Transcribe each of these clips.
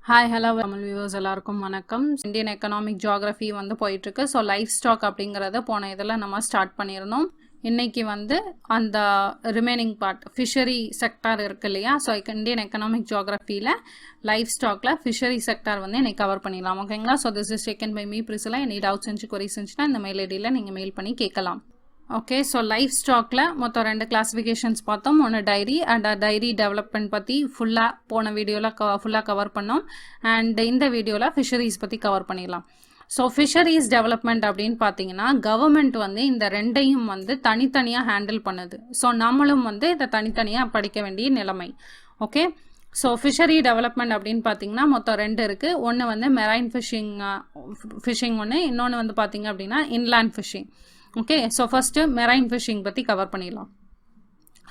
Hi hello Tamil viewers எல்லாருக்கும் வணக்கம். Indian economic geography வந்து போயிட்டுருக்கு. ஸோ லைஃப் ஸ்டாக் அப்படிங்கிறத போன இதில் நம்ம ஸ்டார்ட் பண்ணியிருந்தோம். இன்றைக்கி வந்து அந்த ரிமைனிங் பார்ட் ஃபிஷரி செக்டார் இருக்குது இல்லையா? ஸோ இந்தியன் எக்கனாமிக் ஜியாகிரஃபியில் லைஃப் ஸ்டாக்கில் ஃபிஷரி செக்டார் வந்து இன்றைக்கி கவர் பண்ணிடலாம். ஓகேங்களா? So this is taken by me Priscilla. Any doubts இருந்துச்சு கொரிஸ் இருந்துச்சுன்னா இந்த மெயில் ஐடியில் நீங்கள் மெயில் பண்ணி கேட்கலாம். ஓகே, ஸோ லைஃப் ஸ்டாக்கில் மொத்தம் 2 கிளாஸிஃபிகேஷன்ஸ் பார்த்தோம். ஒன்று டைரி அண்ட் டைரி டெவலப்மெண்ட் பற்றி ஃபுல்லாக போன வீடியோவில் ஃபுல்லாக கவர் பண்ணோம். அண்ட் இந்த வீடியோவில் ஃபிஷரிஸ் பற்றி கவர் பண்ணிடலாம். ஸோ ஃபிஷரிஸ் டெவலப்மெண்ட் அப்படின்னு பார்த்தீங்கன்னா கவர்மெண்ட் வந்து இந்த ரெண்டையும் வந்து தனித்தனியாக ஹேண்டில் பண்ணுது. ஸோ நம்மளும் வந்து இதை தனித்தனியாக படிக்க வேண்டிய நிலைமை. ஓகே, ஸோ ஃபிஷரி டெவலப்மெண்ட் அப்படின்னு பார்த்தீங்கன்னா மொத்தம் 2 இருக்குது. ஒன்று வந்து மெரைன் ஃபிஷிங் ஒன்று, இன்னொன்று வந்து பார்த்தீங்க அப்படின்னா inland fishing. Okay, so first marine fishing பற்றி கவர் பண்ணிடலாம்.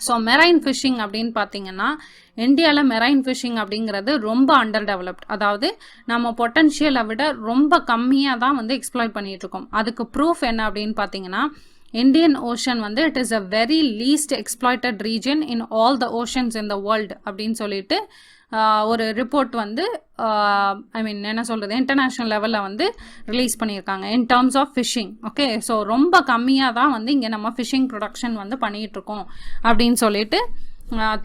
ஸோ மெரைன் ஃபிஷிங் அப்படின்னு பார்த்தீங்கன்னா இந்தியாவில் மெரைன் ஃபிஷிங் அப்படிங்கிறது ரொம்ப அண்டர் டெவலப்ட். அதாவது நம்ம பொட்டன்ஷியலை விட ரொம்ப கம்மியாக தான் வந்து எக்ஸ்ப்ளாய்ட் பண்ணிகிட்ருக்கோம். அதுக்கு ப்ரூஃப் என்ன அப்படின்னு பார்த்தீங்கன்னா இந்தியன் ஓஷன் வந்து it is a very least exploited region in all the oceans in the world அப்படின்னு சொல்லிட்டு ஒரு ரிப்போர்ட் வந்து என்ன சொல்கிறது இன்டர்நேஷ்னல் லெவலில் வந்து ரிலீஸ் பண்ணியிருக்காங்க in terms of fishing. Okay, so ரொம்ப கம்மியாக தான் வந்து இங்கே நம்ம ஃபிஷிங் ப்ரொடக்ஷன் வந்து பண்ணிகிட்ருக்கோம் அப்படின்னு சொல்லிட்டு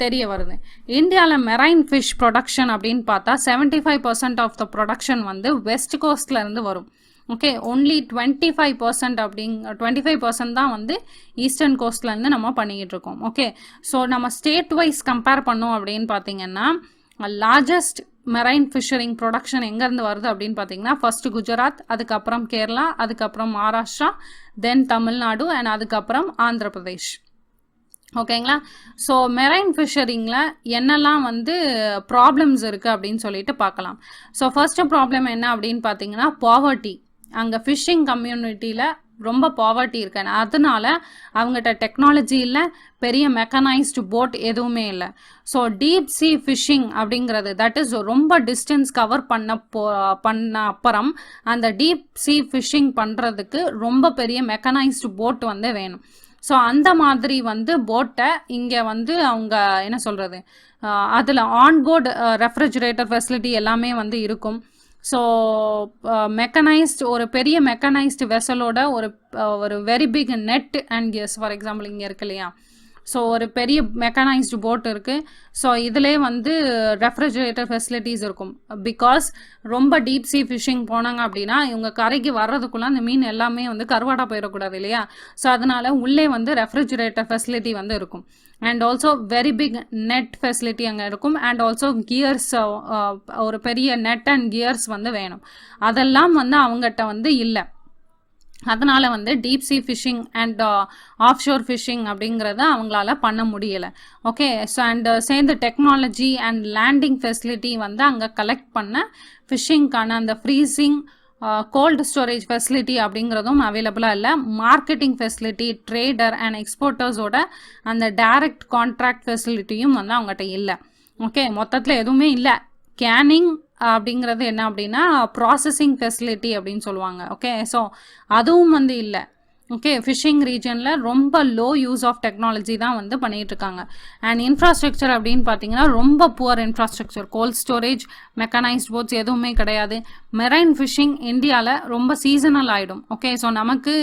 தெரிய வருது. இந்தியாவில் மெரைன் ஃபிஷ் ப்ரொடக்ஷன் அப்படின்னு பார்த்தா 75% ஆஃப் த ப்ரொடக்ஷன் வந்து வெஸ்ட் கோஸ்ட்லேருந்து வரும். ஓகே, ஒன்லி 25% தான் வந்து ஈஸ்டர்ன் கோஸ்ட்லேருந்து நம்ம பண்ணிக்கிட்டு இருக்கோம். ஓகே, ஸோ நம்ம ஸ்டேட் வைஸ் கம்பேர் பண்ணோம் அப்படின்னு பார்த்தீங்கன்னா லார்ஜஸ்ட் மெரைன் ஃபிஷரிங் ப்ரொடக்ஷன் எங்கேருந்து வருது அப்படின்னு பார்த்தீங்கன்னா ஃபர்ஸ்ட் குஜராத், அதுக்கப்புறம் கேரளா, அதுக்கப்புறம் மகாராஷ்டிரா, தென் தமிழ்நாடு அண்ட் அதுக்கப்புறம் ஆந்திர பிரதேஷ். ஓகேங்களா? ஸோ மெரைன் ஃபிஷரிங்கில் என்னெல்லாம் வந்து ப்ராப்ளம்ஸ் இருக்குது அப்படின்னு சொல்லிட்டு பார்க்கலாம். ஸோ ஃபர்ஸ்ட்டு ப்ராப்ளம் என்ன அப்படின்னு பார்த்தீங்கன்னா பாவர்ட்டி. அங்கே ஃபிஷிங் கம்யூனிட்டியில் ரொம்ப பாவர்ட்டி இருக்கு. அதனால அவங்ககிட்ட டெக்னாலஜி இல்லை, பெரிய மெக்கனைஸ்டு போட் எதுவுமே இல்லை. ஸோ டீப் சி ஃபிஷிங் அப்படிங்கிறது தட் இஸ் ரொம்ப டிஸ்டன்ஸ் கவர் பண்ண அப்புறம் அந்த டீப் சி ஃபிஷிங் பண்ணுறதுக்கு ரொம்ப பெரிய மெக்கனைஸ்டு போட் வந்து வேணும். ஸோ அந்த மாதிரி வந்து போட்டை இங்கே வந்து அவங்க என்ன சொல்கிறது அதில் ஆன்போர்டு ரெஃப்ரிஜரேட்டர் ஃபெசிலிட்டி எல்லாமே வந்து இருக்கும். ஸோ மெக்கனைஸ்ட் ஒரு பெரிய மெக்கனைஸ்டு வெசலோட ஒரு very big net and gears for example இங்கே இருக்கு இல்லையா? ஸோ ஒரு பெரிய மெக்கனைஸ்டு போட் இருக்குது. ஸோ இதிலே வந்து ரெஃப்ரிஜரேட்டர் ஃபெசிலிட்டிஸ் இருக்கும். பிகாஸ் ரொம்ப டீப் சி ஃபிஷிங் போனாங்க அப்படின்னா இவங்க கரைக்கு வர்றதுக்குள்ளே அந்த மீன் எல்லாமே வந்து கருவாடாக போயிடக்கூடாது இல்லையா? ஸோ அதனால உள்ளே வந்து ரெஃப்ரிஜரேட்டர் ஃபெசிலிட்டி வந்து இருக்கும். And also very big net facility அங்கே இருக்கும். அண்ட் ஆல்சோ கியர்ஸ், ஒரு பெரிய நெட் அண்ட் கியர்ஸ் வந்து வேணும். அதெல்லாம் வந்து அவங்ககிட்ட வந்து இல்லை. அதனால் வந்து deep sea fishing and offshore fishing அப்படிங்கிறத அவங்களால பண்ண முடியலை. ஓகே, ஸோ அண்ட் சேர்ந்து டெக்னாலஜி அண்ட் லேண்டிங் ஃபெசிலிட்டி வந்து அங்கே கலெக்ட் பண்ண ஃபிஷிங்க்கான அந்த ஃப்ரீசிங் கோல்டு ஸ்டோரேஜ் ஃபெசிலிட்டி அப்படிங்கிறதும் அவைலபிளாக இல்லை. மார்க்கெட்டிங் ஃபெசிலிட்டி, ட்ரேடர் அண்ட் எக்ஸ்போர்ட்டர்ஸோட அந்த டைரக்ட் கான்ட்ராக்ட் ஃபெசிலிட்டியும் வந்து அவங்ககிட்ட இல்லை. ஓகே, மொத்தத்தில் எதுவுமே இல்லை. கேனிங் அப்படிங்கிறது என்ன அப்படின்னா ப்ராசஸிங் ஃபெசிலிட்டி அப்படின்னு சொல்லுவாங்க. ஓகே, ஸோ அதுவும் வந்து இல்லை. ஓகே, ஃபிஷிங் ரீஜனில் ரொம்ப லோ யூஸ் ஆஃப் டெக்னாலஜி தான் வந்து பண்ணிகிட்ருக்காங்க. அண்ட் இன்ஃப்ராஸ்ட்ரக்சர் அப்படின்னு பார்த்தீங்கன்னா ரொம்ப poor infrastructure. Cold storage, mechanised boats எதுவுமே கிடையாது. மெரைன் ஃபிஷிங் இந்தியாவில் ரொம்ப சீசனல் ஆகிடும். ஓகே, ஸோ நமக்கு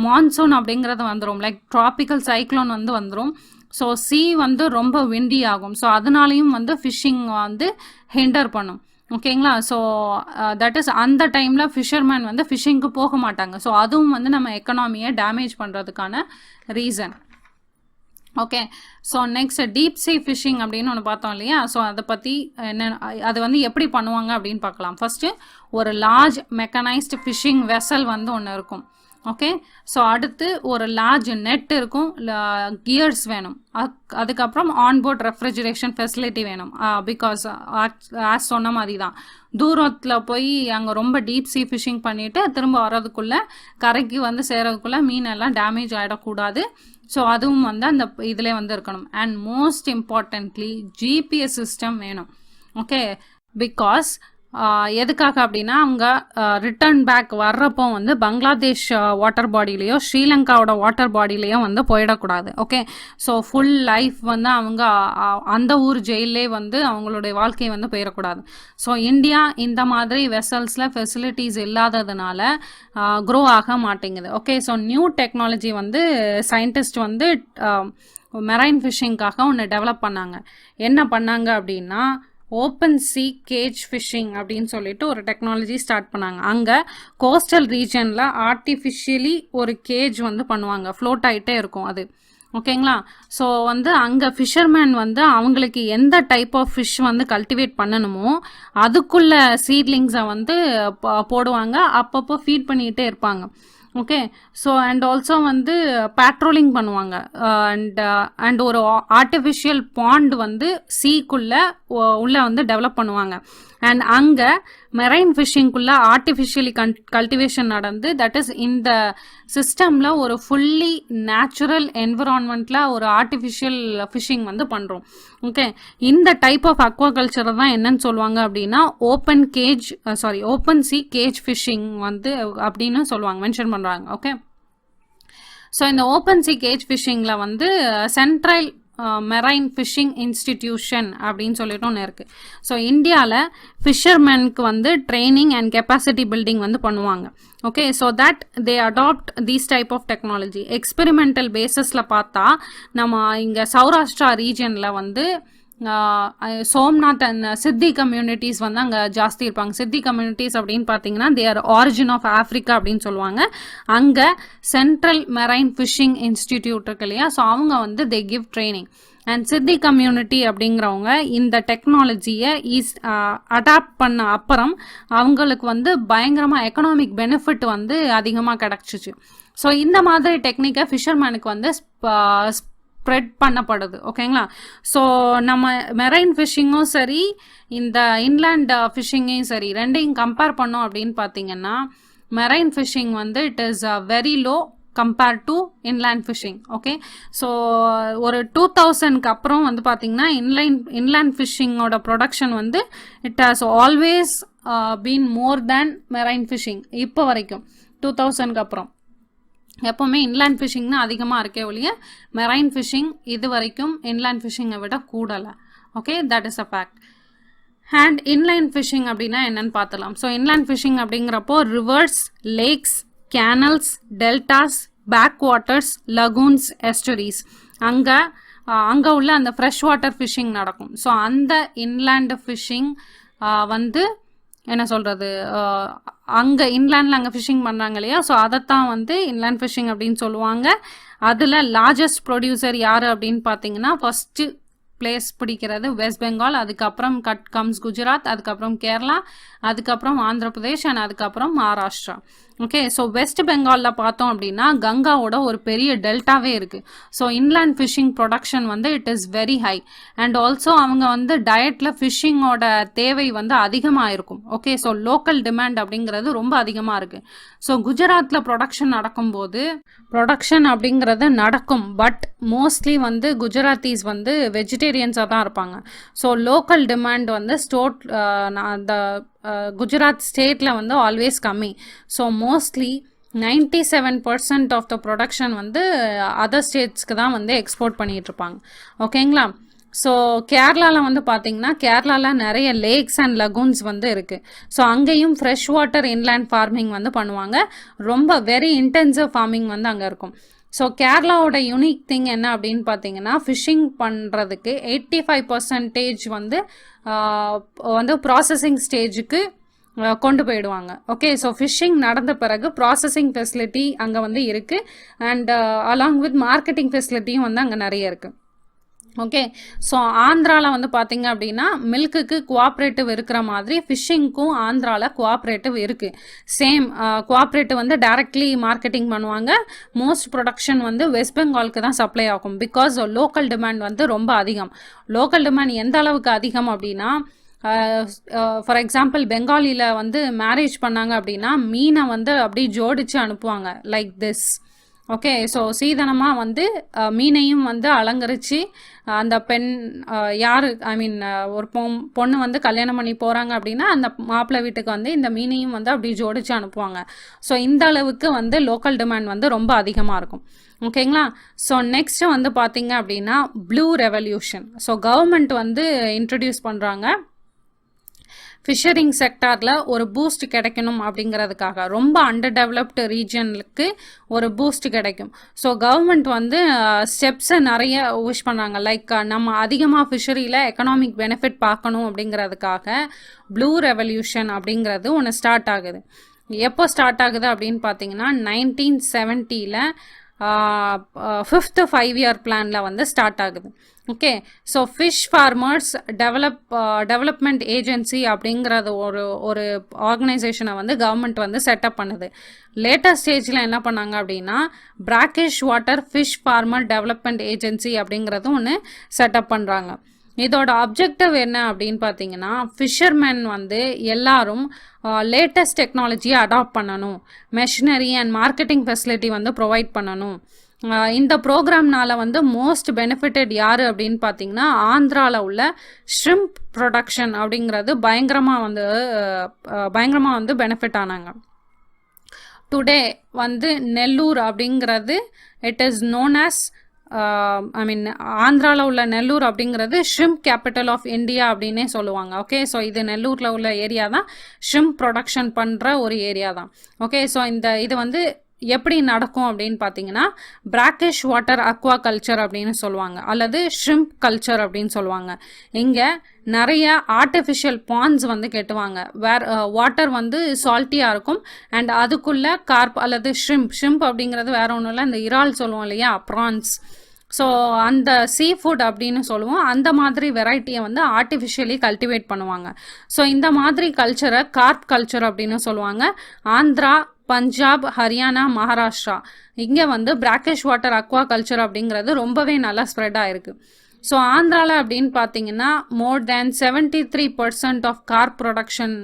மான்சூன் அப்படிங்கிறது வந்துடும், லைக் ட்ராபிக்கல் சைக்ளோன் வந்து வந்துடும். ஸோ சி வந்து ரொம்ப விண்டி ஆகும். ஸோ அதனாலையும் வந்து ஃபிஷிங் வந்து ஹிண்டர் பண்ணும். ஓகேங்களா? ஸோ தட் இஸ் அந்த டைமில் ஃபிஷர்மேன் வந்து ஃபிஷிங்க்கு போக மாட்டாங்க. ஸோ அதுவும் வந்து நம்ம எக்கனாமியை டேமேஜ் பண்ணுறதுக்கான reason. Okay, so next deep sea fishing அப்படின்னு ஒன்று பார்த்தோம் இல்லையா? ஸோ அதை பற்றி என்ன, அது வந்து எப்படி பண்ணுவாங்க அப்படின்னு பார்க்கலாம். ஃபஸ்ட்டு ஒரு லார்ஜ் மெக்கனைஸ்டு ஃபிஷிங் வெசல் வந்து ஒன்று இருக்கும். ஓகே, ஸோ அடுத்து ஒரு லார்ஜ் நெட் இருக்கும், கியர்ஸ் வேணும், அதுக்கப்புறம் ஆன்போர்ட் ரெஃப்ரிஜரேஷன் ஃபெசிலிட்டி வேணும். பிகாஸ் ஆஸ் சொன்ன மாதிரி தான் தூரத்தில் போய் அங்கே ரொம்ப டீப் சி ஃபிஷிங் பண்ணிவிட்டு திரும்ப வர்றதுக்குள்ளே கரைக்கு வந்து சேர்றதுக்குள்ளே மீனெல்லாம் டேமேஜ் ஆகிடக்கூடாது. ஸோ அதுவும் வந்து அந்த இதில் வந்து இருக்கணும். And most importantly GPS system வேணும். ஓகே, பிகாஸ் எதுக்காக அப்படின்னா அவங்க ரிட்டர்ன் பேக் வர்றப்போ வந்து பங்களாதேஷ் வாட்டர் பாடியிலையோ ஸ்ரீலங்காவோட வாட்டர் பாடியிலையோ வந்து போயிடக்கூடாது. ஓகே, ஸோ ஃபுல் லைஃப் வந்து அவங்க அந்த ஊர் ஜெயிலே வந்து அவங்களுடைய வாழ்க்கையை வந்து போயிடக்கூடாது. ஸோ இந்தியா இந்த மாதிரி வெசல்ஸில் ஃபெசிலிட்டிஸ் இல்லாததுனால க்ரோ ஆக மாட்டேங்குது. ஓகே, ஸோ நியூ டெக்னாலஜி வந்து சயின்டிஸ்ட் வந்து மெரைன் ஃபிஷிங்காக ஒன்று டெவலப் பண்ணாங்க. என்ன பண்ணாங்க அப்படின்னா ஓப்பன் சி கேஜ் ஃபிஷிங் அப்படின்னு சொல்லிட்டு ஒரு டெக்னாலஜி ஸ்டார்ட் பண்ணாங்க. அங்கே கோஸ்டல் ரீஜனில் ஆர்டிஃபிஷியலி ஒரு கேஜ் வந்து பண்ணுவாங்க, ஃப்ளோட் ஆகிட்டே இருக்கும் அது. ஓகேங்களா? ஸோ வந்து அங்கே ஃபிஷர்மேன் வந்து அவங்களுக்கு எந்த டைப் ஆஃப் ஃபிஷ் வந்து கல்டிவேட் பண்ணணுமோ அதுக்குள்ள சீட்லிங்ஸை வந்து போடுவாங்க, அப்பப்போ ஃபீட் பண்ணிக்கிட்டே இருப்பாங்க. ஓகே, ஸோ அண்ட் ஆல்சோ வந்து பேட்ரோலிங் பண்ணுவாங்க. அண்ட் ஒரு ஆர்டிஃபிஷியல் பாண்ட் வந்து சீக்குள்ளே உள்ளே வந்து டெவலப் பண்ணுவாங்க. அண்ட் அங்கே மெரைன் ஃபிஷிங்குள்ளே ஆர்டிஃபிஷியலி கல்டிவேஷன் நடந்து, தட் இஸ் இந்த சிஸ்டமில் ஒரு ஃபுல்லி நேச்சுரல் என்விரான்மெண்ட்டில் ஒரு ஆர்டிஃபிஷியல் ஃபிஷிங் வந்து பண்ணுறோம். ஓகே, இந்த டைப் ஆஃப் அக்வாகல்ச்சரை தான் என்னன்னு சொல்லுவாங்க அப்படின்னா ஓப்பன் சி கேஜ் ஃபிஷிங் வந்து அப்படின்னு சொல்லுவாங்க, மென்ஷன் பண்ணுறாங்க. ஓகே, ஸோ இந்த ஓப்பன் சி கேஜ் ஃபிஷிங்கில் வந்து சென்ட்ரல் மெரைன் ஃபிஷிங் இன்ஸ்டிடியூஷன் அப்படின்னு சொல்லிட்டு ஒன்று இருக்குது. ஸோ இந்தியாவில் ஃபிஷர்மேனுக்கு வந்து ட்ரைனிங் அண்ட் கெப்பாசிட்டி பில்டிங் வந்து பண்ணுவாங்க. Okay, so that they adopt these type of technology. Experimental பேஸஸில் பார்த்தா நம்ம இங்கே சௌராஷ்டிரா ரீஜனில் வந்து சோம்நாத் அண்ட் சித்தி கம்யூனிட்டிஸ் வந்து அங்கே ஜாஸ்தி இருப்பாங்க. சித்தி கம்யூனிட்டிஸ் அப்படின்னு பார்த்தீங்கன்னா they are origin of Africa அப்படின்னு சொல்லுவாங்க. அங்கே சென்ட்ரல் மெரைன் ஃபிஷிங் இன்ஸ்டிடியூட் இருக்கு இல்லையா, ஸோ அவங்க வந்து தே கிவ் ட்ரைனிங். அண்ட் சித்தி கம்யூனிட்டி அப்படிங்கிறவங்க இந்த டெக்னாலஜியை அடாப்ட் பண்ண அப்புறம் அவங்களுக்கு வந்து பயங்கரமாக எக்கனாமிக் பெனிஃபிட் வந்து அதிகமாக கிடச்சிச்சு. ஸோ இந்த மாதிரி டெக்னிக்கை ஃபிஷர்மேனுக்கு வந்து ஸ்ப்ரெட் பண்ணப்படுது. ஓகேங்களா? ஸோ நம்ம மெரைன் ஃபிஷிங்கும் சரி இந்த இன்லேண்ட் ஃபிஷிங்கையும் சரி ரெண்டையும் கம்பேர் பண்ணோம் அப்படின்னு பார்த்தீங்கன்னா மெரைன் ஃபிஷிங் வந்து it is very low compare to inland fishing. Okay, so ஒரு 2000க்கு அப்புறம் வந்து பார்த்தீங்கன்னா இன்லேண்ட் ஃபிஷிங்கோட ப்ரொடக்ஷன் வந்து it has always been more than marine fishing. இப்போ வரைக்கும் 2000க்கு அப்புறம் எப்போவுமே இன்லேண்ட் ஃபிஷிங்னா அதிகமாக இருக்கே ஒழிய மெரைன் ஃபிஷிங் இது வரைக்கும் இன்லேண்ட் ஃபிஷிங்கை விட கூடலை. Okay, that is a fact. And inland fishing அப்படின்னா என்னன்னு பார்த்துலாம். ஸோ இன்லேண்ட் ஃபிஷிங் அப்படிங்கிறப்போ rivers, lakes, canals, deltas, backwaters, lagoons, estuaries அங்கே உள்ள அந்த ஃப்ரெஷ் வாட்டர் ஃபிஷிங் நடக்கும். ஸோ அந்த இன்லேண்ட் ஃபிஷிங் வந்து என்ன சொல்கிறது, அங்கே இன்லேண்டில் அங்கே ஃபிஷிங் பண்ணுறாங்க இல்லையா, ஸோ அதைத்தான் வந்து இன்லேண்ட் ஃபிஷிங் அப்படின்னு சொல்லுவாங்க. அதில் லார்ஜஸ்ட் ப்ரொடியூசர் யார் அப்படின்னு பார்த்தீங்கன்னா ஃபஸ்ட்டு பிளேஸ் பிடிக்கிறது வெஸ்ட் பெங்கால், அதுக்கப்புறம் கம்ஸ் குஜராத், அதுக்கப்புறம் கேரளா, அதுக்கப்புறம் ஆந்திர பிரதேஷ் அண்ட் அதுக்கப்புறம் மகாராஷ்டிரா. ஓகே, ஸோ வெஸ்ட் பெங்காலில் பார்த்தோம் அப்படின்னா கங்காவோட ஒரு பெரிய டெல்டாவே இருக்குது. ஸோ இன்லேண்ட் ஃபிஷிங் ப்ரொடக்ஷன் வந்து it is very high. And also அவங்க வந்து டயட்டில் ஃபிஷிங்கோட தேவை வந்து அதிகமாக இருக்கும். ஓகே, ஸோ லோக்கல் டிமாண்ட் அப்படிங்கிறது ரொம்ப அதிகமாக இருக்குது. ஸோ குஜராத்தில் ப்ரொடக்ஷன் அப்படிங்கிறது நடக்கும், பட் மோஸ்ட்லி வந்து குஜராத்தீஸ் வந்து வெஜிடேரியன்ஸாக தான் இருப்பாங்க. ஸோ லோக்கல் டிமாண்ட் வந்து அந்த குஜராத் ஸ்டேட்டில் வந்து ஆல்வேஸ் கம்மி. So mostly 97% of the production வந்து அதர் ஸ்டேட்ஸ்க்கு தான் வந்து எக்ஸ்போர்ட் பண்ணிகிட்ருப்பாங்க. ஓகேங்களா? ஸோ கேரளாவில் வந்து பார்த்திங்கன்னா கேரளாவில் நிறைய லேக்ஸ் அண்ட் லகூன்ஸ் வந்து இருக்குது. ஸோ அங்கேயும் ஃப்ரெஷ் வாட்டர் இன்லேண்ட் ஃபார்மிங் வந்து பண்ணுவாங்க. ரொம்ப வெரி இன்டென்சிவ் ஃபார்மிங் வந்து அங்கே இருக்கும். ஸோ கேரளாவோட யூனிக் திங் என்ன அப்படின்னு பார்த்தீங்கன்னா ஃபிஷிங் பண்ணுறதுக்கு 85% வந்து ப்ராசஸிங் ஸ்டேஜுக்கு கொண்டு போயிடுவாங்க. ஓகே, ஸோ ஃபிஷிங் நடந்த பிறகு ப்ராசஸிங் ஃபெசிலிட்டி அங்கே வந்து இருக்குது. அண்ட் அலாங் வித் மார்க்கெட்டிங் ஃபெசிலிட்டியும் வந்து அங்கே நிறைய இருக்குது. ஓகே, ஸோ ஆந்திராவில் வந்து பார்த்தீங்க அப்படின்னா மில்க்குக்கு கோஆப்ரேட்டிவ் இருக்கிற மாதிரி ஃபிஷ்ஷிங்க்கும் ஆந்திராவில் கோஆப்ரேட்டிவ் இருக்குது. சேம் கோஆப்ரேட்டிவ் வந்து டைரக்ட்லி மார்க்கெட்டிங் பண்ணுவாங்க. மோஸ்ட் ப்ரொடக்ஷன் வந்து வெஸ்ட் பெங்காலுக்கு தான் சப்ளை ஆகும். பிகாஸ் லோக்கல் டிமாண்ட் வந்து ரொம்ப அதிகம். லோக்கல் டிமாண்ட் எந்த அளவுக்கு அதிகம் அப்படின்னா ஃபார் எக்ஸாம்பிள் பெங்காலியில் வந்து மேரேஜ் பண்ணாங்க அப்படின்னா மீனை வந்து அப்படியே ஜோடிச்சு அனுப்புவாங்க லைக் திஸ். ஓகே, ஸோ சீதனமாக வந்து மீனையும் வந்து அலங்கரித்து அந்த பெண் யார் ஐ மீன் ஒரு பொண்ணு வந்து கல்யாணம் பண்ணி போகிறாங்க அப்படின்னா அந்த மாப்பிள்ளை வீட்டுக்கு வந்து இந்த மீனையும் வந்து அப்படி ஜோடிச்சு அனுப்புவாங்க. ஸோ இந்த அளவுக்கு வந்து லோக்கல் டிமாண்ட் வந்து ரொம்ப அதிகமாக இருக்கும். ஓகேங்களா. ஸோ நெக்ஸ்ட்டு வந்து பார்த்திங்க அப்படின்னா ப்ளூ ரெவல்யூஷன். ஸோ கவர்மெண்ட் வந்து இன்ட்ரடியூஸ் பண்ணுறாங்க ஃபிஷரிங் செக்டாரில் ஒரு பூஸ்ட் கிடைக்கணும் அப்படிங்கிறதுக்காக. ரொம்ப அண்டர் டெவலப்டு ரீஜனுக்கு ஒரு பூஸ்ட் கிடைக்கும். ஸோ கவர்மெண்ட் வந்து ஸ்டெப்ஸை நிறைய விஷ் பண்ணாங்க. லைக் நம்ம அதிகமாக ஃபிஷரியில் எக்கனாமிக் பெனிஃபிட் பார்க்கணும் அப்படிங்கிறதுக்காக ப்ளூ ரெவல்யூஷன் அப்படிங்கிறது ஒன்று ஸ்டார்ட் ஆகுது. எப்போ ஸ்டார்ட் ஆகுது அப்படின்னு பார்த்தீங்கன்னா 1970 5th 5-year பிளானில் வந்து ஸ்டார்ட் ஆகுது. Okay, so fish farmers development agency அப்படிங்கிறது ஒரு ஆர்கனைசேஷனை வந்து கவர்மெண்ட் வந்து செட்டப் பண்ணுது. லேட்டஸ்ட் ஸ்டேஜில் என்ன பண்ணாங்க அப்படின்னா brackish water fish farmer development agency அப்படிங்கிறது ஒன்று செட்டப் பண்ணுறாங்க. இதோட அப்ஜெக்டிவ் என்ன அப்படின்னு பார்த்தீங்கன்னா ஃபிஷர்மேன் வந்து எல்லாரும் லேட்டஸ்ட் டெக்னாலஜியை அடாப்ட் பண்ணணும், மெஷினரி அண்ட் மார்க்கெட்டிங் ஃபெசிலிட்டி வந்து ப்ரொவைட் பண்ணணும். இந்த ப்ரோக்ராம்னால வந்து மோஸ்ட் பெனிஃபிட்டட் யார் அப்படின்னு பார்த்தீங்கன்னா ஆந்திராவில் உள்ள ஷ்ரிம்ப் ப்ரொடக்ஷன் அப்படிங்கிறது பயங்கரமாக வந்து பெனிஃபிட் ஆனாங்க. டுடே வந்து நெல்லூர் அப்படிங்கிறது it is known as I mean ஆந்திராவில் உள்ள நெல்லூர் அப்படிங்கிறது ஷ்ரிம்ப் கேபிட்டல் ஆஃப் இந்தியா அப்படின்னே சொல்லுவாங்க. ஓகே, ஸோ இது நெல்லூரில் உள்ள ஏரியா தான் ஷ்ரிம்ப் ப்ரொடக்ஷன் பண்ணுற ஒரு ஏரியா தான். ஓகே, ஸோ இது வந்து எப்படி நடக்கும் அப்படின்னு பார்த்தீங்கன்னா பிராக்கிஷ் வாட்டர் அக்வா கல்ச்சர் அப்படின்னு சொல்லுவாங்க, அல்லது ஷ்ரிம்ப் கல்ச்சர் அப்படின்னு சொல்லுவாங்க. இங்கே நிறைய ஆர்டிஃபிஷியல் பாண்ட்ஸ் வந்து கெட்டுவாங்க. வாட்டர் வந்து சால்ட்டியாக இருக்கும் அண்ட் அதுக்குள்ளே கார்ப் அல்லது ஷ்ரிம்ப் அப்படிங்கிறது வேற ஒன்றும் இல்லை, இந்த இறால் சொல்லுவோம் இல்லையா, ப்ரான்ஸ். ஸோ அந்த சீ ஃபுட் அப்படின்னு சொல்லுவோம். அந்த மாதிரி வெரைட்டியை வந்து ஆர்டிஃபிஷியலி கல்டிவேட் பண்ணுவாங்க. ஸோ இந்த மாதிரி கல்ச்சரை கார்ப் கல்ச்சர் அப்படின்னு சொல்லுவாங்க. ஆந்திரா, பஞ்சாப், ஹரியானா, மகாராஷ்டிரா இங்கே வந்து பிராக்கிஷ் வாட்டர் அக்வா கல்ச்சர் அப்படிங்கிறது ரொம்பவே நல்லா ஸ்ப்ரெட் ஆகிருக்கு. ஸோ ஆந்திராவில் அப்படின்னு பார்த்தீங்கன்னா more than 73% of carp production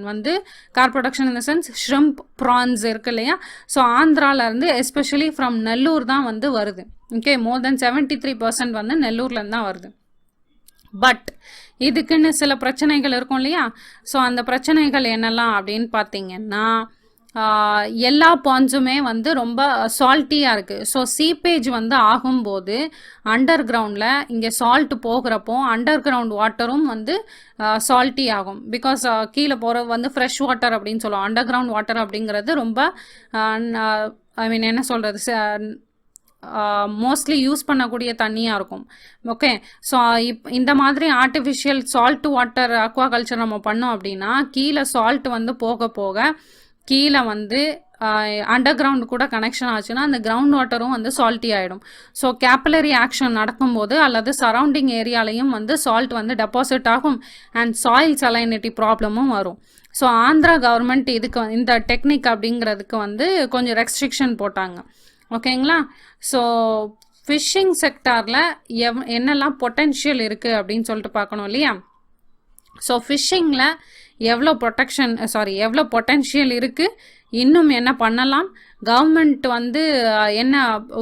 in the sense shrimp prawns இருக்கு இல்லையா. ஸோ ஆந்திராவிலேருந்து எஸ்பெஷலி ஃப்ரம் நெல்லூர் தான் வந்து வருது. ஓகே, மோர் தென் 73% வந்து நெல்லூர்லேருந்து தான் வருது. பட் இதுக்குன்னு சில பிரச்சனைகள் இருக்கும் இல்லையா. ஸோ அந்த பிரச்சனைகள் என்னெல்லாம் அப்படின்னு பார்த்தீங்கன்னா எல்லா பாண்ட்ஸுமே வந்து ரொம்ப சால்ட்டியாக இருக்குது. ஸோ சீப்பேஜ் வந்து ஆகும்போது அண்டர் கிரவுண்டில் இங்கே சால்ட் போகிறப்போ அண்டர் கிரவுண்ட் வாட்டரும் வந்து சால்ட்டி ஆகும். பிகாஸ் கீழே போகிறது வந்து ஃப்ரெஷ் வாட்டர் அப்படின்னு சொல்லுவோம். அண்டர் கிரவுண்ட் வாட்டர் அப்படிங்கிறது ரொம்ப ஐ மீன் என்ன சொல்கிறது மோஸ்ட்லி யூஸ் பண்ணக்கூடிய தண்ணியாக இருக்கும். ஓகே, ஸோ இந்த மாதிரி artificial salt water Aqua culture நம்ம பண்ணோம் அப்படின்னா கீழே சால்ட் வந்து போக போக கீழே வந்து அண்டர் கிரவுண்ட் கூட கனெக்ஷன் ஆச்சுன்னா அந்த கிரவுண்ட் வாட்டரும் வந்து சால்ட்டி ஆகிடும். ஸோ கேபிலரி ஆக்ஷன் நடக்கும்போது அல்லது சரௌண்டிங் ஏரியாலையும் வந்து சால்ட் வந்து டெபாசிட் ஆகும் அண்ட் சாயில் சலைனிட்டி ப்ராப்ளமும் வரும். ஸோ ஆந்திரா கவர்மெண்ட் இதுக்கு இந்த டெக்னிக் அப்படிங்கிறதுக்கு வந்து கொஞ்சம் ரெஸ்ட்ரிக்ஷன் போட்டாங்க. ஓகேங்களா. ஸோ ஃபிஷ்ஷிங் செக்டாரில் என்னெல்லாம் பொட்டென்ஷியல் இருக்குது அப்படின்னு சொல்லிட்டு பார்க்கணும் இல்லையா. ஸோ ஃபிஷ்ஷிங்கில் எவ்வளோ பொட்டென்ஷியல் இருக்குது, இன்னும் என்ன பண்ணலாம், கவர்மெண்ட் வந்து என்ன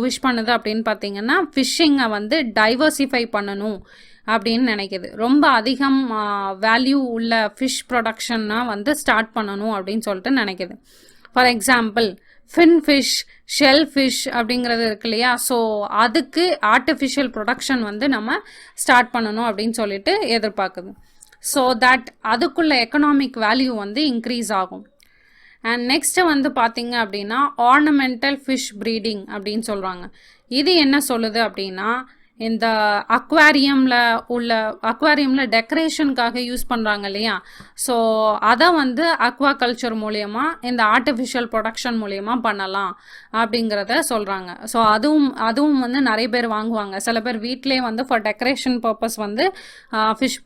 விஷ் பண்ணுது அப்படின்னு பார்த்தீங்கன்னா ஃபிஷ்ஷிங்கை வந்து டைவர்சிஃபை பண்ணணும் அப்படின்னு நினைக்கிது. ரொம்ப அதிகம் வேல்யூ உள்ள ஃபிஷ் ப்ரொடக்ஷன்னா வந்து ஸ்டார்ட் பண்ணணும் அப்படின்னு சொல்லிட்டு நினைக்கிது. For example fin fish, shell fish அப்படிங்கிறது இருக்கு இல்லையா. ஸோ அதுக்கு ஆர்டிஃபிஷியல் ப்ரொடக்ஷன் வந்து நம்ம ஸ்டார்ட் பண்ணணும் அப்படின்னு சொல்லிட்டு எதிர்பார்க்குது. ஸோ தட் அதுக்குள்ள எக்கனாமிக் வேல்யூ வந்து இன்க்ரீஸ் ஆகும். அண்ட் நெக்ஸ்ட்டு வந்து பார்த்தீங்க அப்படின்னா ஆர்னமெண்டல் ஃபிஷ் ப்ரீடிங் அப்படின்னு சொல்கிறாங்க. இது என்ன சொல்லுது அப்படின்னா இந்த அக்வாரியமில் டெக்கரேஷனுக்காக யூஸ் பண்ணுறாங்க இல்லையா. ஸோ அதை வந்து அக்வா கல்ச்சர் மூலயமா இந்த ஆர்டிஃபிஷியல் ப்ரொடக்ஷன் மூலயமா பண்ணலாம் அப்படிங்கிறத சொல்கிறாங்க. ஸோ அதுவும் வந்து நிறைய பேர் வாங்குவாங்க. சில பேர் வீட்டிலே வந்து ஃபார் டெக்கரேஷன் பர்பஸ் வந்து ஃபிஷ்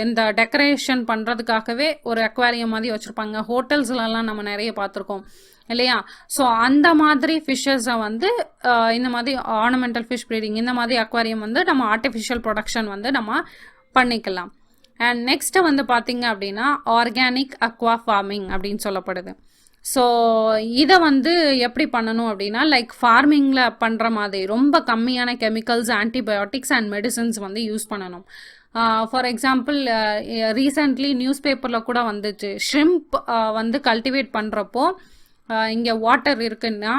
இந்த டெக்கரேஷன் பண்ணுறதுக்காகவே ஒரு அக்வாரியம் மாதிரி வச்சுருப்பாங்க. ஹோட்டல்ஸ்லலாம் நம்ம நிறைய பார்த்துருக்கோம் இல்லையா. ஸோ அந்த மாதிரி ஃபிஷ்ஷஸை வந்து இந்த மாதிரி ஆர்னமெண்டல் ஃபிஷ் ப்ரீடிங் இந்த மாதிரி அக்வாரியம் வந்து நம்ம ஆர்டிஃபிஷியல் ப்ரொடக்ஷன் வந்து நம்ம பண்ணிக்கலாம். அண்ட் நெக்ஸ்ட்டு வந்து பார்த்திங்க அப்படின்னா ஆர்கானிக் அக்வா ஃபார்மிங் அப்படின்னு சொல்லப்படுது. ஸோ இதை வந்து எப்படி பண்ணணும் அப்படின்னா லைக் ஃபார்மிங்கில் பண்ணுற மாதிரி ரொம்ப கம்மியான கெமிக்கல்ஸ், ஆன்டிபயோட்டிக்ஸ் அண்ட் மெடிசன்ஸ் வந்து யூஸ் பண்ணணும். ஃபார் எக்ஸாம்பிள் ரீசெண்ட்லி நியூஸ் பேப்பரில் கூட வந்துச்சு, ஷ்ரிம்ப் வந்து கல்டிவேட் பண்ணுறப்போ இங்கே வாட்டர் இருக்குன்னா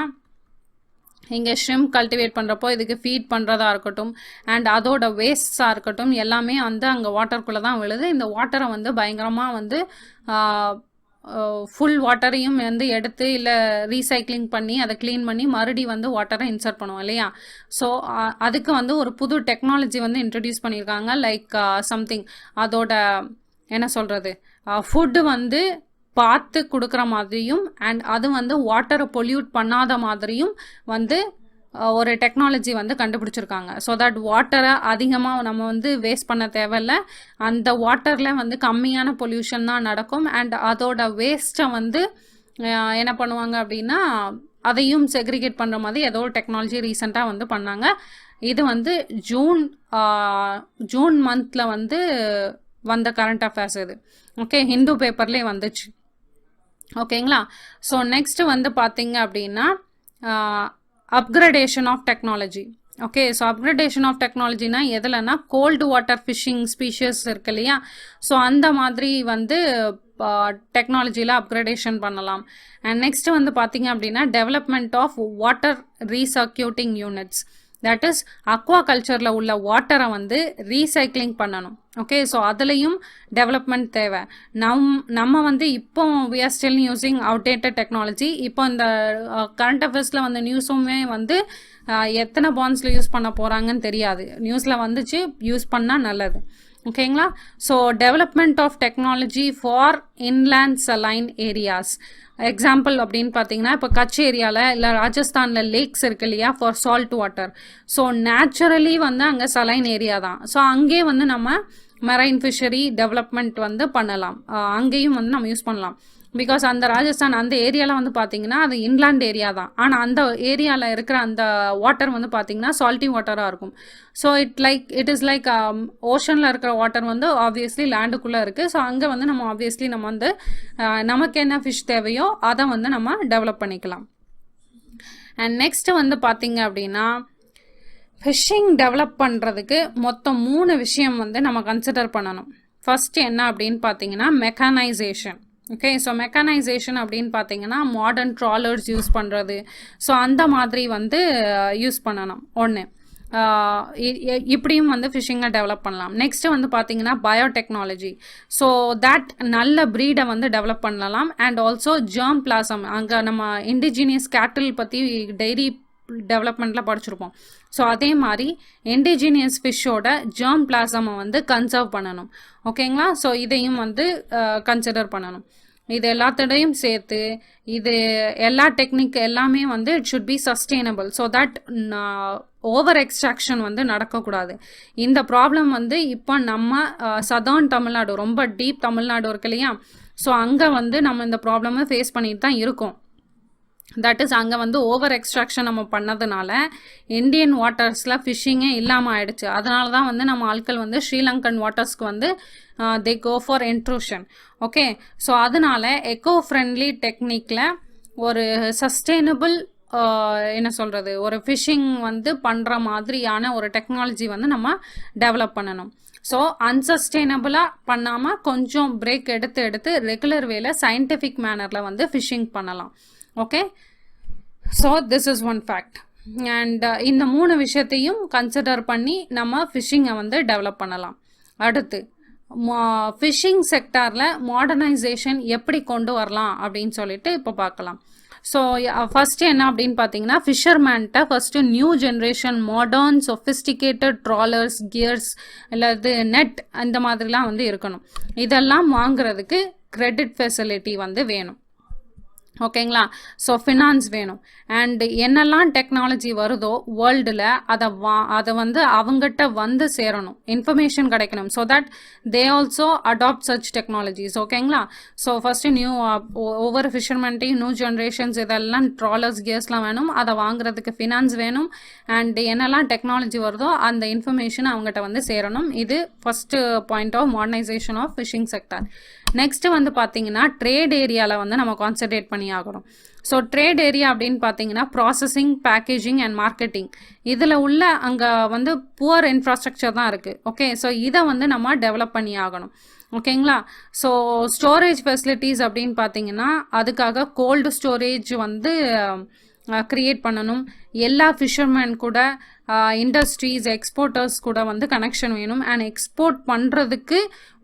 இங்கே ஷ்ரிம்ப் கல்டிவேட் பண்ணுறப்போ இதுக்கு ஃபீட் பண்ணுறதா இருக்கட்டும் அண்ட் அதோட வேஸ்ட்ஸாக இருக்கட்டும் எல்லாமே வந்து அங்கே வாட்டருக்குள்ளே தான் விழுது. இந்த வாட்டரை வந்து பயங்கரமாக வந்து ஃபுல் வாட்டரையும் வந்து எடுத்து இல்லை ரீசைக்ளிங் பண்ணி அதை க்ளீன் பண்ணி மறுபடி வந்து வாட்டரை இன்சர்ட் பண்ணுவோம் இல்லையா. ஸோ அதுக்கு வந்து ஒரு புது டெக்னாலஜி வந்து இன்ட்ரடியூஸ் பண்ணியிருக்காங்க. லைக் சம்திங் அதோட என்ன சொல்கிறது, ஃபுட்டு வந்து பார்த்து கொடுக்குற மாதிரியும் அண்ட் அது வந்து வாட்டரை பொல்யூட் பண்ணாத மாதிரியும் வந்து ஒரு டெக்னாலஜி வந்து கண்டுபிடிச்சிருக்காங்க. ஸோ தட் வாட்டரை அதிகமாக நம்ம வந்து வேஸ்ட் பண்ண தேவையில்ல, அந்த வாட்டரில் வந்து கம்மியான பொல்யூஷன் தான் நடக்கும் அண்ட் அதோட வேஸ்ட்டை வந்து என்ன பண்ணுவாங்க அப்படின்னா அதையும் செக்ரிகேட் பண்ணுற மாதிரி ஏதோ ஒரு டெக்னாலஜி ரீசெண்டாக வந்து பண்ணாங்க. இது வந்து ஜூன் மந்தில் வந்து வந்த கரண்ட் அஃபேர்ஸ் இது. ஓகே, ஹிந்து பேப்பர்லேயே வந்துச்சு. ஓகேங்களா. ஸோ நெக்ஸ்ட் வந்து பார்த்தீங்க அப்படின்னா upgradation of technology. Okay, so upgradation of டெக்னாலஜினா எதுலன்னா கோல்டு வாட்டர் ஃபிஷ்ஷிங் ஸ்பீஷஸ் இருக்கு இல்லையா. ஸோ அந்த மாதிரி வந்து டெக்னாலஜியில் அப்கிரடேஷன் பண்ணலாம். அண்ட் நெக்ஸ்ட் வந்து பார்த்தீங்க அப்படின்னா development of water recirculating units, that is அக்வா கல்ச்சரில் உள்ள வாட்டரை வந்து ரீசைக்ளிங் பண்ணணும். ஓகே, ஸோ அதுலேயும் டெவலப்மெண்ட் தேவை. நம்ம வந்து இப்போ we are still using outdated technology. இப்போ இந்த கரண்ட் அஃபேர்ஸில் வந்து நியூஸுமே வந்து எத்தனை பாண்ட்ஸில் யூஸ் பண்ண போகிறாங்கன்னு தெரியாது. நியூஸில் வந்துச்சு, யூஸ் பண்ணால் நல்லது. ஓகேங்களா. So development of technology for inland saline areas. Example அப்படின்னு பார்த்தீங்கன்னா இப்போ கட்ச் ஏரியாவில் இல்லை ராஜஸ்தானில் லேக்ஸ் இருக்கு இல்லையா for salt water. So naturally வந்து அங்கே சலைன் ஏரியா தான். ஸோ அங்கே வந்து நம்ம மெரைன் ஃபிஷரி டெவலப்மெண்ட் வந்து பண்ணலாம், அங்கேயும் வந்து நம்ம யூஸ் பண்ணலாம். பிகாஸ் அந்த ராஜஸ்தான் அந்த ஏரியாவில் வந்து பார்த்தீங்கன்னா அது இன்லேண்ட் ஏரியா தான், ஆனால் அந்த ஏரியாவில் இருக்கிற அந்த வாட்டர் வந்து பார்த்தீங்கன்னா சால்ட்டி வாட்டராக இருக்கும். ஸோ இட் இஸ் லைக் ஓஷனில் இருக்கிற வாட்டர் வந்து ஆப்வியஸ்லி லேண்டுக்குள்ளே இருக்குது. ஸோ அங்கே வந்து நம்ம ஆப்வியஸ்லி நம்ம வந்து நமக்கு என்ன ஃபிஷ் தேவையோ அதை வந்து நம்ம டெவலப் பண்ணிக்கலாம். அண்ட் நெக்ஸ்ட் வந்து பார்த்தீங்க அப்படின்னா ஃபிஷ்ஷிங் டெவலப் பண்ணுறதுக்கு மொத்தம் 3 விஷயம் வந்து நம்ம கன்சிடர் பண்ணணும். ஃபர்ஸ்ட் என்ன அப்படின்னு பார்த்தீங்கன்னா மெக்கானைசேஷன். ஓகே, ஸோ மெக்கானைசேஷன் அப்படின்னு பார்த்தீங்கன்னா மாடர்ன் ட்ராலர்ஸ் யூஸ் பண்ணுறது. ஸோ அந்த மாதிரி வந்து யூஸ் பண்ணணும். ஒன்று இப்படியும் வந்து ஃபிஷ்ஷிங்கை டெவலப் பண்ணலாம். நெக்ஸ்ட்டு வந்து பார்த்தீங்கன்னா பயோடெக்னாலஜி. ஸோ தட் நல்ல ப்ரீடை வந்து டெவலப் பண்ணலாம். அண்ட் ஆல்சோ ஜெர்ம் பிளாசம், அங்கே நம்ம இண்டிஜினியஸ் கேட்டில் பற்றி டெய்ரி டெவலப்மெண்ட்டில் படிச்சிருப்போம். ஸோ அதே மாதிரி இண்டிஜினியஸ் ஃபிஷ்ஷோட ஜெர்ம் பிளாசமை வந்து கன்சர்வ் பண்ணணும். ஓகேங்களா. ஸோ இதையும் வந்து கன்சிடர் பண்ணணும். இது எல்லாத்தோடையும் சேர்த்து இது எல்லா டெக்னிக் எல்லாமே வந்து it should be sustainable. So that over extraction வந்து நடக்கக்கூடாது. இந்த ப்ராப்ளம் வந்து இப்போ நம்ம சதர்ன் தமிழ்நாடு, ரொம்ப டீப் தமிழ்நாடு இருக்கு இல்லையா. ஸோ அங்கே வந்து நம்ம இந்த ப்ராப்ளமை ஃபேஸ் பண்ணிட்டு தான் இருக்கோம். தட் இஸ் அங்கே வந்து ஓவர் எக்ஸ்ட்ராக்ஷன் நம்ம பண்ணதுனால இந்தியன் வாட்டர்ஸில் ஃபிஷ்ஷிங்கே இல்லாமல் ஆயிடுச்சு. அதனால தான் வந்து நம்ம ஆட்கள் வந்து ஸ்ரீலங்கன் வாட்டர்ஸ்க்கு வந்து they go for intrusion. Okay, so அதனால எக்கோ ஃப்ரெண்ட்லி டெக்னிக்கில் ஒரு சஸ்டெயினபிள் என்ன சொல்கிறது ஒரு ஃபிஷ்ஷிங் வந்து பண்ணுற மாதிரியான ஒரு டெக்னாலஜி வந்து நம்ம டெவலப் பண்ணணும். ஸோ அன்சஸ்டெயினபிளாக பண்ணாமல் கொஞ்சம் பிரேக் எடுத்து ரெகுலர் வேல சயின்டிஃபிக் மேனரில் வந்து ஃபிஷ்ஷிங் பண்ணலாம். Okay, so this is one fact. And இந்த 3 விஷயத்தையும் கன்சிடர் பண்ணி நம்ம ஃபிஷ்ஷிங்கை வந்து டெவலப் பண்ணலாம். அடுத்து ஃபிஷ்ஷிங் செக்டாரில் மாடர்னைசேஷன் எப்படி கொண்டு வரலாம் அப்படின்னு சொல்லிட்டு இப்போ பார்க்கலாம். ஸோ ஃபஸ்ட்டு என்ன அப்படின்னு பார்த்தீங்கன்னா ஃபிஷர்மேன்ட்ட first new generation modern sophisticated trawlers, gears அல்லது நெட் இந்த மாதிரிலாம் வந்து இருக்கணும். இதெல்லாம் வாங்குறதுக்கு கிரெடிட் ஃபெசிலிட்டி வந்து வேணும். ஓகேங்களா. ஸோ ஃபினான்ஸ் வேணும். அண்ட் என்னெல்லாம் டெக்னாலஜி வருதோ வேர்ல்டில் அதை வந்து அவங்ககிட்ட வந்து சேரணும், இன்ஃபர்மேஷன் கிடைக்கணும். So that they also adopt such technologies. ஓகேங்களா. ஸோ ஃபஸ்ட்டு நியூ ஒவ்வொரு ஃபிஷர்மென்ட்டையும் நியூ ஜென்ரேஷன்ஸ் இதெல்லாம் ட்ராலர்ஸ், கியர்ஸ்லாம் வேணும். அதை வாங்குறதுக்கு ஃபினான்ஸ் வேணும். அண்ட் என்னெல்லாம் டெக்னாலஜி வருதோ அந்த இன்ஃபர்மேஷன் அவங்ககிட்ட வந்து சேரணும். இது first point of modernisation of fishing sector. Next வந்து பார்த்தீங்கன்னா ட்ரேட் ஏரியாவில் வந்து நம்ம கான்சன்ட்ரேட் பண்ணி பண்ணி ஆகணும். ஸோ ட்ரேட் ஏரியா அப்படின்னு பார்த்தீங்கன்னா ப்ராசஸிங், பேக்கேஜிங் அண்ட் மார்க்கெட்டிங், இதில் உள்ள அங்கே வந்து புவர் இன்ஃப்ராஸ்ட்ரக்சர் தான் இருக்குது. ஓகே, ஸோ இதை வந்து நம்ம டெவலப் பண்ணி ஆகணும். ஓகேங்களா. ஸோ ஸ்டோரேஜ் ஃபெசிலிட்டிஸ் அப்படின்னு பார்த்தீங்கன்னா அதுக்காக கோல்டு ஸ்டோரேஜ் வந்து க்ரியேட் பண்ணணும். எல்லா ஃபிஷர்மேன் கூட இண்டஸ்ட்ரீஸ், எக்ஸ்போர்ட்டர்ஸ் கூட வந்து கனெக்ஷன் வேணும். அண்ட் எக்ஸ்போர்ட் பண்ணுறதுக்கு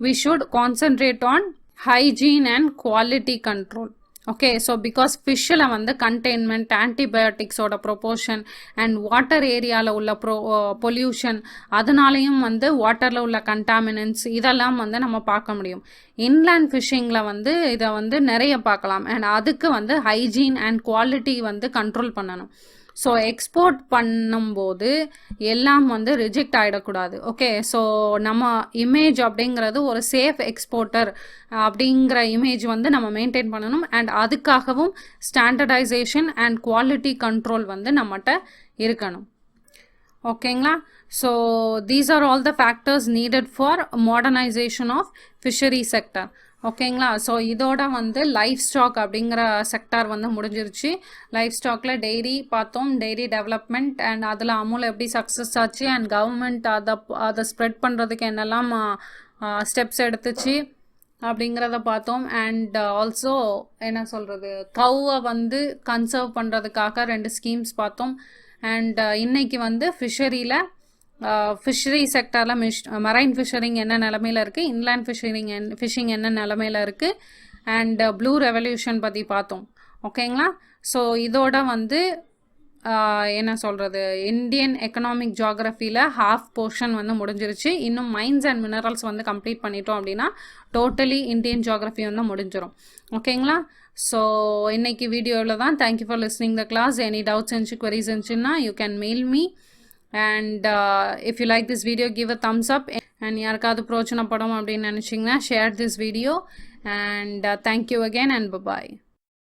we should concentrate on hygiene and quality control. Okay, so because ஃபிஷ்ஷில் வந்து கண்டெய்ன்மெண்ட், ஆன்டிபயோட்டிக்ஸோட ப்ரொபோர்ஷன் அண்ட் வாட்டர் ஏரியாவில் உள்ள பொல்யூஷன், அதனாலையும் வந்து வாட்டரில் உள்ள கண்டாமினன்ஸ் இதெல்லாம் வந்து நம்ம பார்க்க முடியும். இன்லேண்ட் ஃபிஷ்ஷிங்கில் வந்து இதை வந்து நிறைய பார்க்கலாம். அண்ட் அதுக்கு வந்து ஹைஜீன் அண்ட் குவாலிட்டி வந்து கண்ட்ரோல் பண்ணணும். ஸோ எக்ஸ்போர்ட் பண்ணும்போது எல்லாம் வந்து ரிஜெக்ட் ஆகிடக்கூடாது. ஓகே, ஸோ நம்ம இமேஜ் அப்படிங்கிறது ஒரு சேஃப் எக்ஸ்போர்ட்டர் அப்படிங்கிற இமேஜ் வந்து நம்ம மெயின்டைன் பண்ணணும். அண்ட் அதுக்காகவும் ஸ்டாண்டர்டைசேஷன் அண்ட் குவாலிட்டி கண்ட்ரோல் வந்து நம்மகிட்ட இருக்கணும். ஓகேங்களா. So these are all the factors needed for modernisation of fishery sector. ஓகேங்களா. ஸோ இதோட வந்து லைஃப் ஸ்டாக் அப்படிங்கிற செக்டார் வந்து முடிஞ்சிருச்சு. லைஃப் ஸ்டாக்கில் டெய்ரி பார்த்தோம், டெய்ரி டெவலப்மெண்ட் அண்ட் அதில் அமுல் எப்படி சக்ஸஸ் ஆச்சு அண்ட் கவர்மெண்ட் அதை ஸ்ப்ரெட் பண்ணுறதுக்கு என்னெல்லாம் ஸ்டெப்ஸ் எடுத்துச்சு அப்படிங்கிறத பார்த்தோம். அண்ட் ஆல்சோ என்ன சொல்கிறது, கவ்வை வந்து கன்சர்வ் பண்ணுறதுக்காக 2 ஸ்கீம்ஸ் பார்த்தோம். அண்ட் இன்னைக்கு வந்து ஃபிஷரி செக்டரில் மெரைன் ஃபிஷரிங் என்ன நிலமையில் இருக்குது, இன்லேண்ட் ஃபிஷிங் என்ன நிலமையில் இருக்குது, அண்ட் ப்ளூ ரெவல்யூஷன் பற்றி பார்த்தோம். ஓகேங்களா. ஸோ இதோட வந்து என்ன சொல்கிறது, இந்தியன் எக்கனாமிக் ஜியாகிரஃபியில் ஹாஃப் போர்ஷன் வந்து முடிஞ்சிருச்சு. இன்னும் மைன்ஸ் அண்ட் மினரல்ஸ் வந்து கம்ப்ளீட் பண்ணிட்டோம் அப்படின்னா டோட்டலி இந்தியன் ஜியாகிரஃபி வந்து முடிஞ்சிடும். ஓகேங்களா. ஸோ இன்னைக்கு வீடியோவில் தான். Thank you for listening the class. Any doubts இருந்துச்சு, queries இருந்துச்சுன்னா you can mail me. And if you like this video, give a thumbs up. And யாருக்காவது பிரோஜனப்படும் அப்படின்னு நினச்சிங்கன்னா share this video. And thank you again and bye-bye.